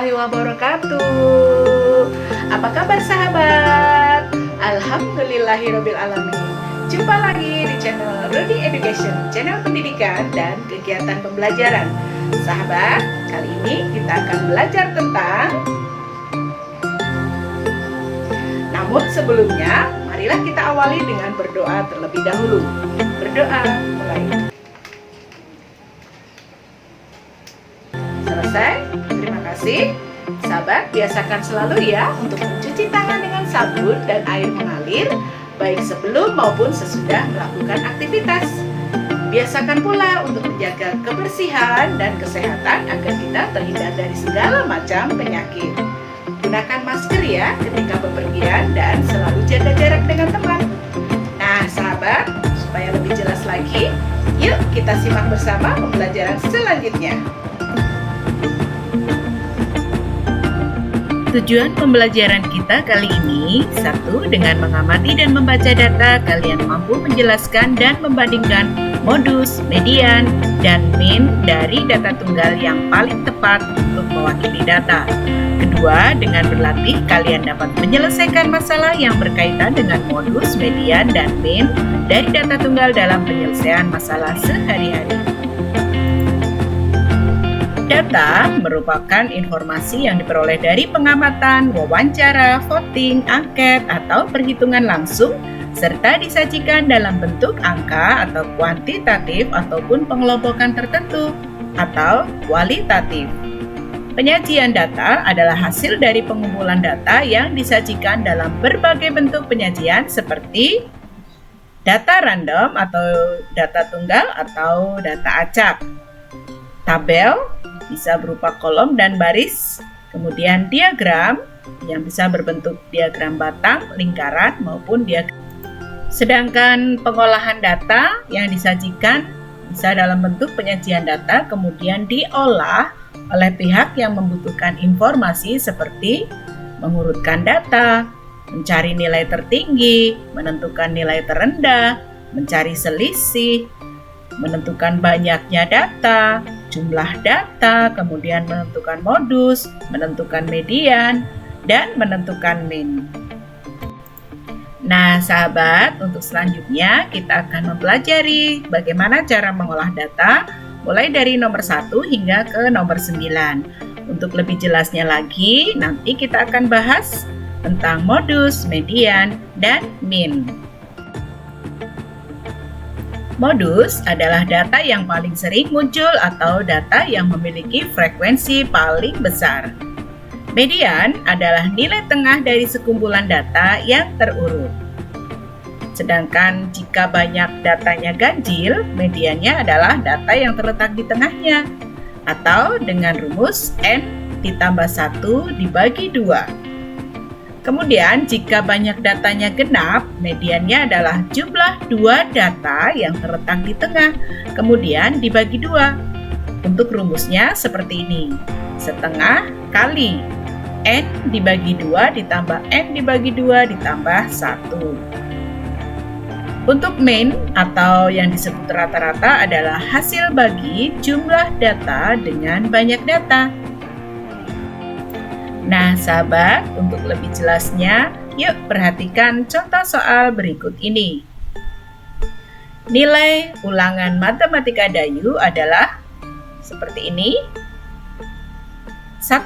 warahmatullahi wabarakatuh. Apa kabar sahabat? Alhamdulillahirobbilalamin. Jumpa lagi di channel Rudy Education, channel pendidikan dan kegiatan pembelajaran. Sahabat, kali ini kita akan belajar tentang, namun sebelumnya marilah kita awali dengan berdoa terlebih dahulu. Berdoa, mulai. Selesai? Terima kasih. Sahabat, biasakan selalu ya untuk mencuci tangan dengan sabun dan air mengalir, baik sebelum maupun sesudah melakukan aktivitas. Biasakan pula untuk menjaga kebersihan dan kesehatan agar kita terhindar dari segala macam penyakit. Gunakan masker ya ketika bepergian dan selalu jaga jarak dengan teman. Nah sahabat, supaya lebih jelas lagi, yuk kita simak bersama pembelajaran selanjutnya. Tujuan pembelajaran kita kali ini, satu, dengan mengamati dan membaca data, kalian mampu menjelaskan dan membandingkan modus, median, dan mean dari data tunggal yang paling tepat untuk mewakili data. Kedua, dengan berlatih, kalian dapat menyelesaikan masalah yang berkaitan dengan modus, median, dan mean dari data tunggal dalam penyelesaian masalah sehari-hari. Data merupakan informasi yang diperoleh dari pengamatan, wawancara, voting, angket, atau perhitungan langsung, serta disajikan dalam bentuk angka atau kuantitatif ataupun pengelompokan tertentu atau kualitatif. Penyajian data adalah hasil dari pengumpulan data yang disajikan dalam berbagai bentuk penyajian seperti data random atau data tunggal atau data acak, tabel, bisa berupa kolom dan baris, kemudian diagram yang bisa berbentuk diagram batang, lingkaran, maupun diagram. Sedangkan pengolahan data yang disajikan bisa dalam bentuk penyajian data, kemudian diolah oleh pihak yang membutuhkan informasi seperti mengurutkan data, mencari nilai tertinggi, menentukan nilai terendah, mencari selisih, menentukan banyaknya data, jumlah data, kemudian menentukan modus, menentukan median, dan menentukan mean. Nah, sahabat, untuk selanjutnya kita akan mempelajari bagaimana cara mengolah data mulai dari nomor 1 hingga ke nomor 9. Untuk lebih jelasnya lagi, nanti kita akan bahas tentang modus, median, dan mean. Modus adalah data yang paling sering muncul atau data yang memiliki frekuensi paling besar. Median adalah nilai tengah dari sekumpulan data yang terurut. Sedangkan jika banyak datanya ganjil, mediannya adalah data yang terletak di tengahnya. Atau dengan rumus N ditambah 1 dibagi 2. Kemudian jika banyak datanya genap, mediannya adalah jumlah 2 data yang terletak di tengah, kemudian dibagi 2. Untuk rumusnya seperti ini, setengah kali N dibagi 2 ditambah N dibagi 2 ditambah 1. Untuk mean atau yang disebut rata-rata adalah hasil bagi jumlah data dengan banyak data. Nah, sahabat, untuk lebih jelasnya, yuk perhatikan contoh soal berikut ini. Nilai ulangan matematika Dayu adalah seperti ini. 1.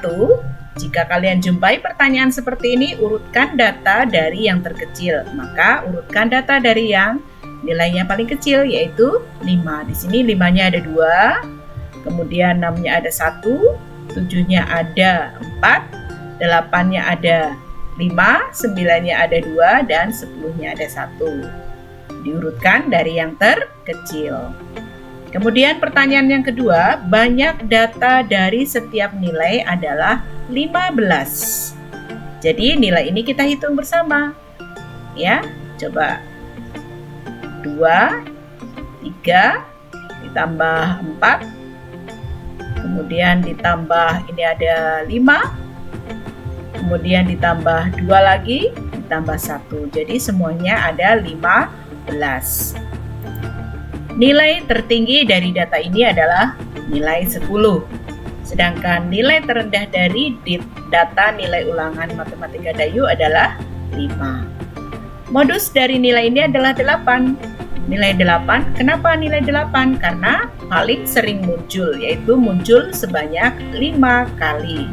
Jika kalian jumpai pertanyaan seperti ini, urutkan data dari yang terkecil. Maka urutkan data dari yang nilainya paling kecil, yaitu 5. Di sini 5-nya ada 2, kemudian 6-nya ada 1, 7-nya ada 4, 8-nya ada 5, 9-nya ada 2, dan 10-nya ada 1. Diurutkan dari yang terkecil. Kemudian pertanyaan yang kedua, banyak data dari setiap nilai adalah 15. Jadi nilai ini kita hitung bersama. Ya, coba 2, 3, ditambah 4, kemudian ditambah ini ada 5, kemudian ditambah 2 lagi, ditambah 1. Jadi semuanya ada 15. Nilai tertinggi dari data ini adalah nilai 10. Sedangkan nilai terendah dari data nilai ulangan matematika Dayu adalah 5. Modus dari nilai ini adalah 8. Nilai 8, kenapa nilai 8? Karena paling sering muncul, yaitu muncul sebanyak 5 kali.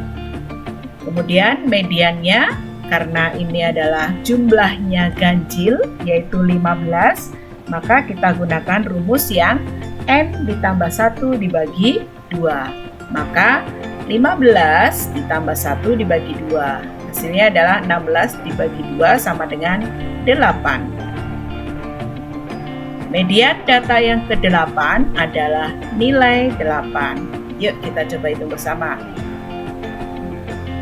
Kemudian mediannya, karena ini adalah jumlahnya ganjil, yaitu 15, maka kita gunakan rumus yang N ditambah 1 dibagi 2. Maka 15 ditambah 1 dibagi 2. Hasilnya adalah 16 dibagi 2 sama dengan 8. Median data yang ke-8 adalah nilai 8. Yuk kita coba hitung bersama.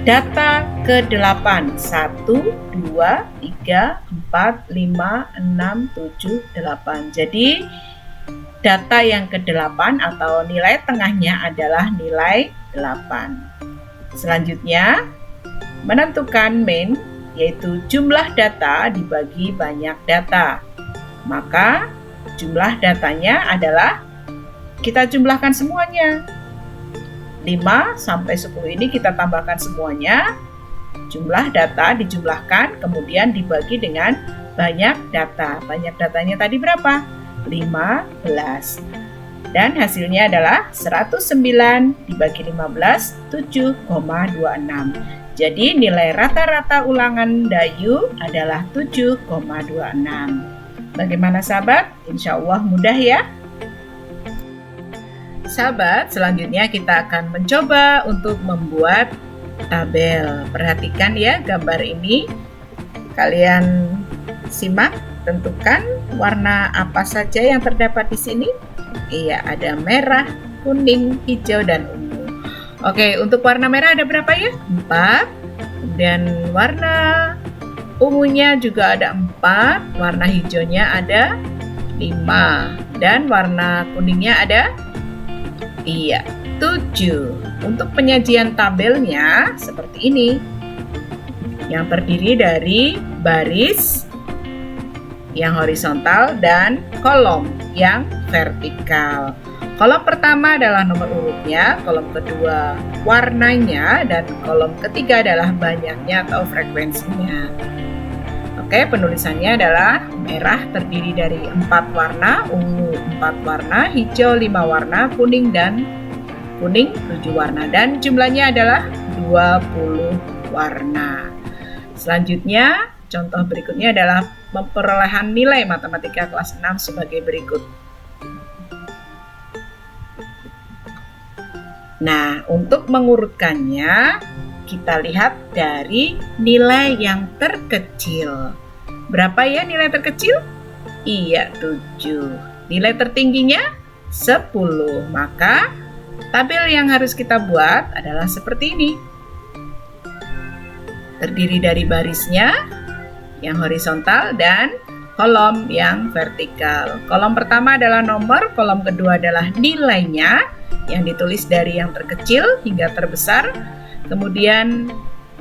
Data ke-8, 1, 2, 3, 4, 5, 6, 7, 8. Jadi data yang ke-8 atau nilai tengahnya adalah nilai 8. Selanjutnya, menentukan mean, yaitu jumlah data dibagi banyak data. Maka jumlah datanya adalah kita jumlahkan semuanya. 5 sampai 10 ini kita tambahkan semuanya. Jumlah data dijumlahkan kemudian dibagi dengan banyak data. Banyak datanya tadi berapa? 15. Dan hasilnya adalah 109 dibagi 15, 7,26. Jadi nilai rata-rata ulangan Dayu adalah 7,26. Bagaimana sahabat? Insya Allah mudah ya. Sahabat, selanjutnya kita akan mencoba untuk membuat tabel. Perhatikan ya gambar ini. Kalian simak, tentukan warna apa saja yang terdapat di sini. Iya, ada merah, kuning, hijau, dan ungu. Oke, untuk warna merah ada berapa ya? 4. Kemudian warna ungunya juga ada 4. Warna hijaunya ada 5. Dan warna kuningnya ada 7. Untuk penyajian tabelnya seperti ini. Yang terdiri dari baris yang horizontal dan kolom yang vertikal. Kolom pertama adalah nomor urutnya, kolom kedua warnanya, dan kolom ketiga adalah banyaknya atau frekuensinya. Oke, penulisannya adalah merah terdiri dari 4 warna, ungu 4 warna, hijau 5 warna, kuning 7 warna, dan jumlahnya adalah 20 warna. Selanjutnya, contoh berikutnya adalah perolehan nilai matematika kelas 6 sebagai berikut. Nah, untuk mengurutkannya, kita lihat dari nilai yang terkecil. Berapa ya nilai terkecil? Iya, 7. Nilai tertingginya 10. Maka tabel yang harus kita buat adalah seperti ini. Terdiri dari barisnya yang horizontal dan kolom yang vertikal. Kolom pertama adalah nomor, kolom kedua adalah nilainya yang ditulis dari yang terkecil hingga terbesar. Kemudian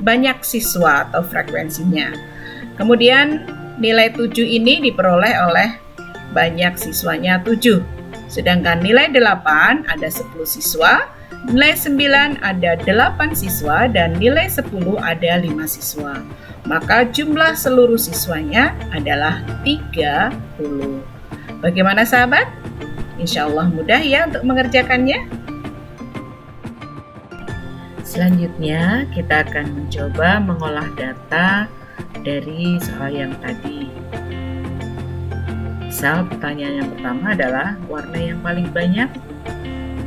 banyak siswa atau frekuensinya. Kemudian nilai 7 ini diperoleh oleh banyak siswanya 7. Sedangkan nilai 8 ada 10 siswa, nilai 9 ada 8 siswa, dan nilai 10 ada 5 siswa. Maka jumlah seluruh siswanya adalah 30. Bagaimana sahabat? Insya Allah mudah ya untuk mengerjakannya. Selanjutnya kita akan mencoba mengolah data dari soal yang tadi. Misal pertanyaan yang pertama adalah warna yang paling banyak?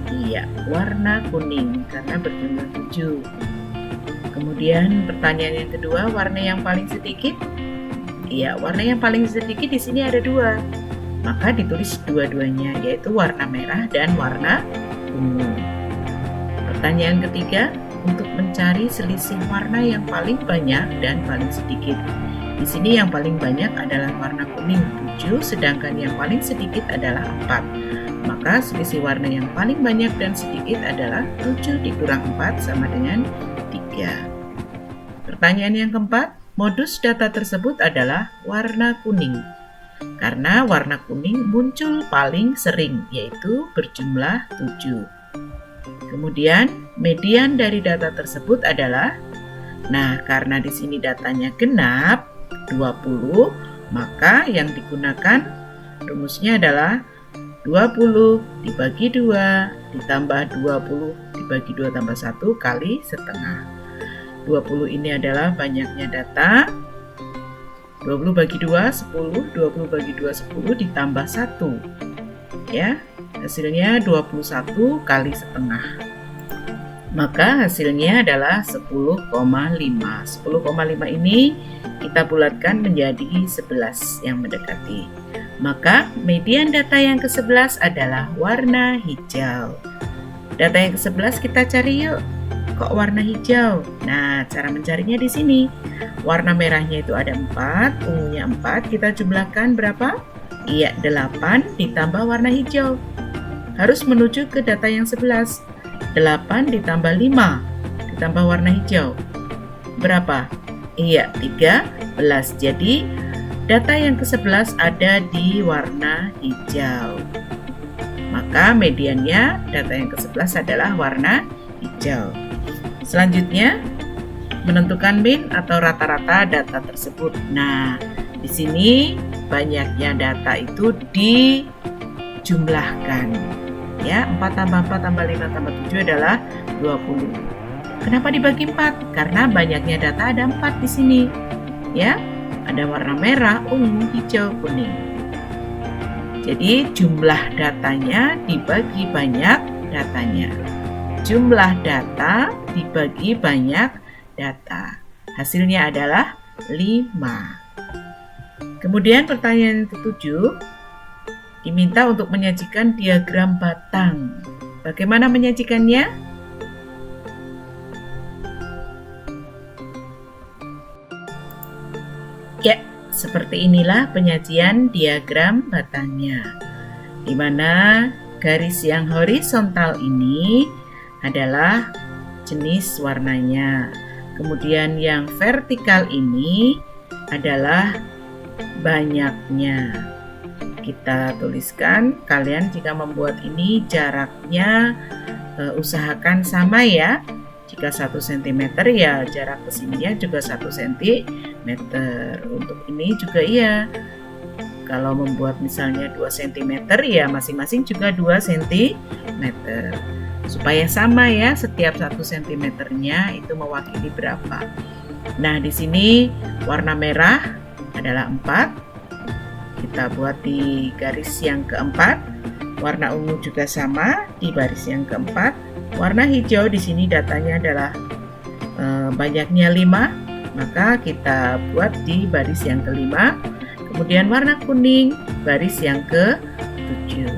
Iya, warna kuning karena berjumlah 7. Kemudian pertanyaan yang kedua, warna yang paling sedikit? Iya, warna yang paling sedikit di sini ada 2. Maka ditulis dua-duanya, yaitu warna merah dan warna ungu. Pertanyaan ketiga, untuk mencari selisih warna yang paling banyak dan paling sedikit. Di sini yang paling banyak adalah warna kuning 7, sedangkan yang paling sedikit adalah 4. Maka selisih warna yang paling banyak dan sedikit adalah 7 dikurang 4 sama dengan 3. Pertanyaan yang keempat, modus data tersebut adalah warna kuning. Karena warna kuning muncul paling sering, yaitu berjumlah 7. Kemudian median dari data tersebut adalah, nah karena di sini datanya genap 20, maka yang digunakan rumusnya adalah 20 dibagi 2 ditambah 20 dibagi 2 tambah 1 kali setengah. 20 ini adalah banyaknya data. 20 bagi 2, 10. 20 bagi 2, 10 ditambah 1. Ya, hasilnya 21 kali setengah. Maka hasilnya adalah 10,5. 10,5 ini kita bulatkan menjadi 11 yang mendekati. Maka median data yang ke-11 adalah warna hijau. Data yang ke-11 kita cari yuk. Kok warna hijau? Nah, cara mencarinya di sini. Warna merahnya itu ada 4, ungunya 4. Kita jumlahkan berapa? Iya, 8 ditambah warna hijau. Harus menuju ke data yang 11. 8 ditambah 5 ditambah warna hijau. Berapa? Iya, 13. Jadi, data yang ke-11 ada di warna hijau. Maka mediannya data yang ke-11 adalah warna hijau. Selanjutnya, menentukan min atau rata-rata data tersebut. Nah, di sini banyaknya data itu dijumlahkan. Ya, 4 tambah 4 tambah 5 tambah 7 adalah 20. Kenapa dibagi 4? Karena banyaknya data ada 4 di sini. Ya, ada warna merah, ungu, hijau, kuning. Jadi jumlah datanya dibagi banyak datanya. Jumlah data dibagi banyak data. Hasilnya adalah 5. Kemudian pertanyaan ke-7, diminta untuk menyajikan diagram batang. Bagaimana menyajikannya? Ya, seperti inilah penyajian diagram batangnya, di mana garis yang horizontal ini adalah jenis warnanya. Kemudian yang vertikal ini adalah banyaknya. Kita tuliskan, kalian jika membuat ini jaraknya usahakan sama ya. Jika 1 cm ya jarak ke sininya juga 1 cm. Untuk ini juga iya. Kalau membuat misalnya 2 cm ya masing-masing juga 2 cm. Supaya sama ya, setiap 1 cm-nya itu mewakili berapa. Nah, di sini warna merah adalah 4. Kita buat di garis yang keempat. Warna ungu juga sama di baris yang keempat. Warna hijau di sini datanya adalah banyaknya 5, maka kita buat di baris yang kelima. Kemudian warna kuning baris yang ke-7.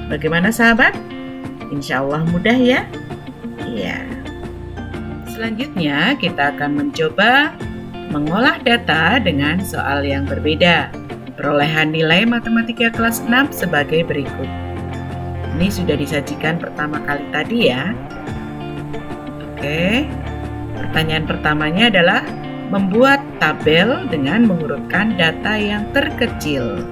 Bagaimana sahabat? Insya Allah mudah ya? Iya. Selanjutnya kita akan mencoba mengolah data dengan soal yang berbeda. Perolehan nilai matematika kelas 6 sebagai berikut. Ini sudah disajikan pertama kali tadi ya. Oke. Pertanyaan pertamanya adalah membuat tabel dengan mengurutkan data yang terkecil.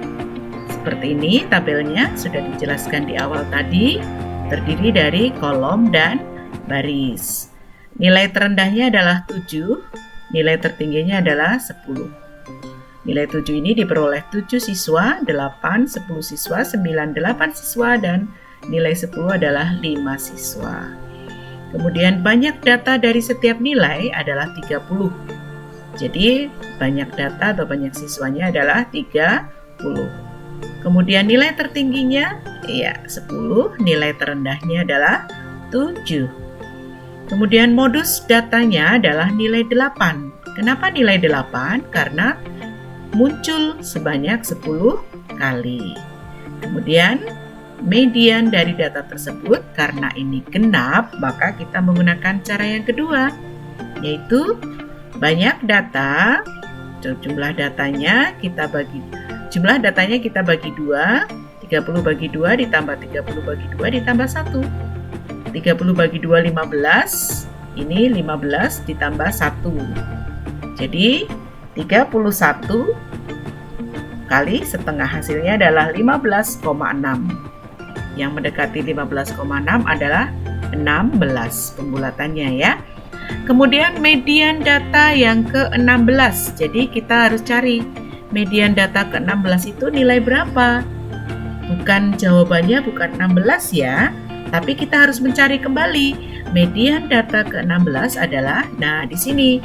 Seperti ini tabelnya sudah dijelaskan di awal tadi, terdiri dari kolom dan baris. Nilai terendahnya adalah 7, nilai tertingginya adalah 10. Nilai 7 ini diperoleh 7 siswa, 8, 10 siswa, 9, 8 siswa, dan nilai 10 adalah 5 siswa. Kemudian banyak data dari setiap nilai adalah 30. Jadi banyak data atau banyak siswanya adalah 30. Kemudian nilai tertingginya ya 10, nilai terendahnya adalah 7. Kemudian modus datanya adalah nilai 8. Kenapa nilai 8? Karena muncul sebanyak 10 kali. Kemudian median dari data tersebut, karena ini genap, maka kita menggunakan cara yang kedua, yaitu banyak data, jumlah datanya kita bagi 2, 30 bagi 2 ditambah 30 bagi 2 ditambah 1. 30 bagi 2 15, ini 15 ditambah 1. Jadi 31 kali setengah, hasilnya adalah 15,6. Yang mendekati 15,6 adalah 16 pembulatannya ya. Kemudian median data yang ke-16. Jadi kita harus cari median data ke-16 itu nilai berapa? Bukan jawabannya bukan 16 ya, tapi kita harus mencari kembali. Median data ke-16 adalah, nah di sini.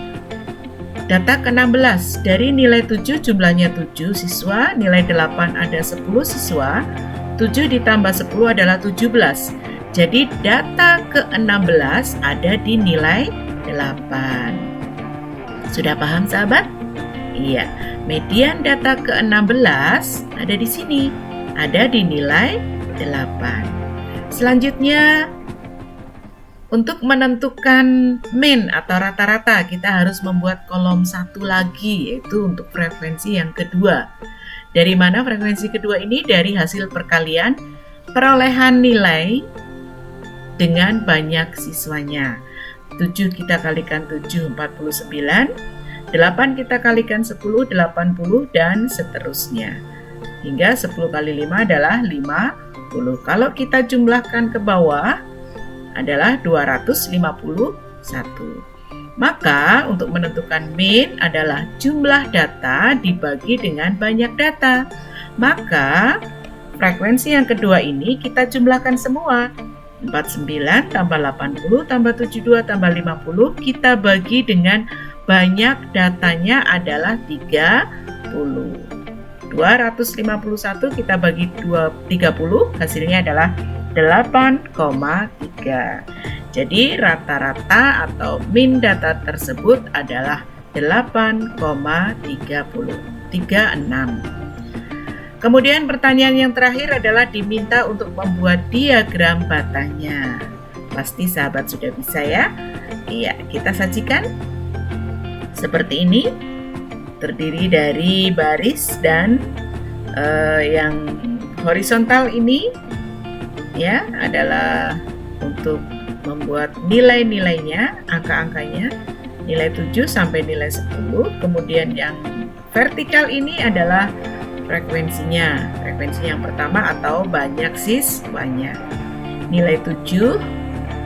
Data ke-16, dari nilai 7 jumlahnya 7 siswa, nilai 8 ada 10 siswa, 7 ditambah 10 adalah 17. Jadi data ke-16 ada di nilai 8. Sudah paham sahabat? Iya, median data ke-16 ada di sini, ada di nilai 8. Selanjutnya, untuk menentukan mean atau rata-rata, kita harus membuat kolom satu lagi, yaitu untuk frekuensi yang kedua. Dari mana frekuensi kedua ini? Dari hasil perkalian perolehan nilai dengan banyak siswanya. 7 kita kalikan 7, 49. 8 kita kalikan 10, 80, dan seterusnya. Hingga 10 kali 5 adalah 50. Kalau kita jumlahkan ke bawah, adalah 251. Maka untuk menentukan mean adalah jumlah data dibagi dengan banyak data. Maka frekuensi yang kedua ini kita jumlahkan semua. 49 tambah 80 tambah 72 tambah 50 kita bagi dengan banyak datanya adalah 30. 251 kita bagi 30 hasilnya adalah 8,3. Jadi rata-rata atau mean data tersebut adalah 8,36. Kemudian pertanyaan yang terakhir adalah diminta untuk membuat diagram batanya. Pasti sahabat sudah bisa ya? Iya, kita sajikan seperti ini. Terdiri dari baris dan yang horizontal ini ya adalah untuk membuat nilai-nilainya, angka-angkanya, nilai 7 sampai nilai 10. Kemudian yang vertikal ini adalah frekuensinya. Frekuensi yang pertama atau banyak siswanya. Nilai 7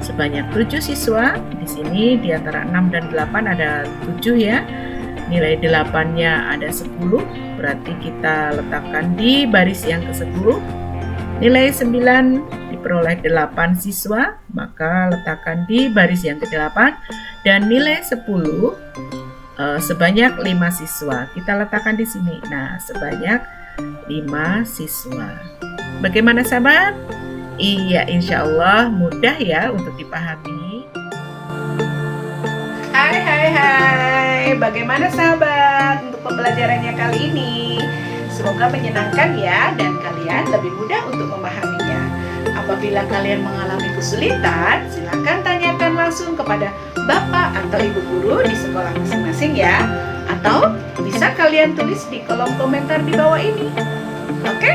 sebanyak 7 siswa. Di sini di antara 6 dan 8 ada 7 ya. Nilai 8-nya ada 10, berarti kita letakkan di baris yang ke-10. Nilai 9 diperoleh 8 siswa, maka letakkan di baris yang ke-8. Dan nilai 10 sebanyak 5 siswa, kita letakkan di sini. Nah, sebanyak 5 siswa. Bagaimana sahabat? Iya, insya Allah mudah ya untuk dipahami. Hai, bagaimana sahabat untuk pembelajarannya kali ini? Semoga menyenangkan ya dan kalian lebih mudah untuk memahaminya. Apabila kalian mengalami kesulitan, silakan tanyakan langsung kepada Bapak atau Ibu Guru di sekolah masing-masing ya. Atau bisa kalian tulis di kolom komentar di bawah ini. Oke?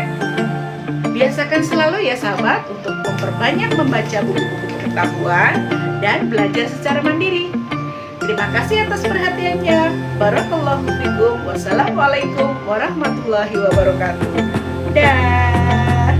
Biasakan selalu ya sahabat untuk memperbanyak membaca buku-buku pengetahuan dan belajar secara mandiri. Terima kasih atas perhatiannya. Barakallahu fikum. Wassalamualaikum warahmatullahi wabarakatuh. Dah.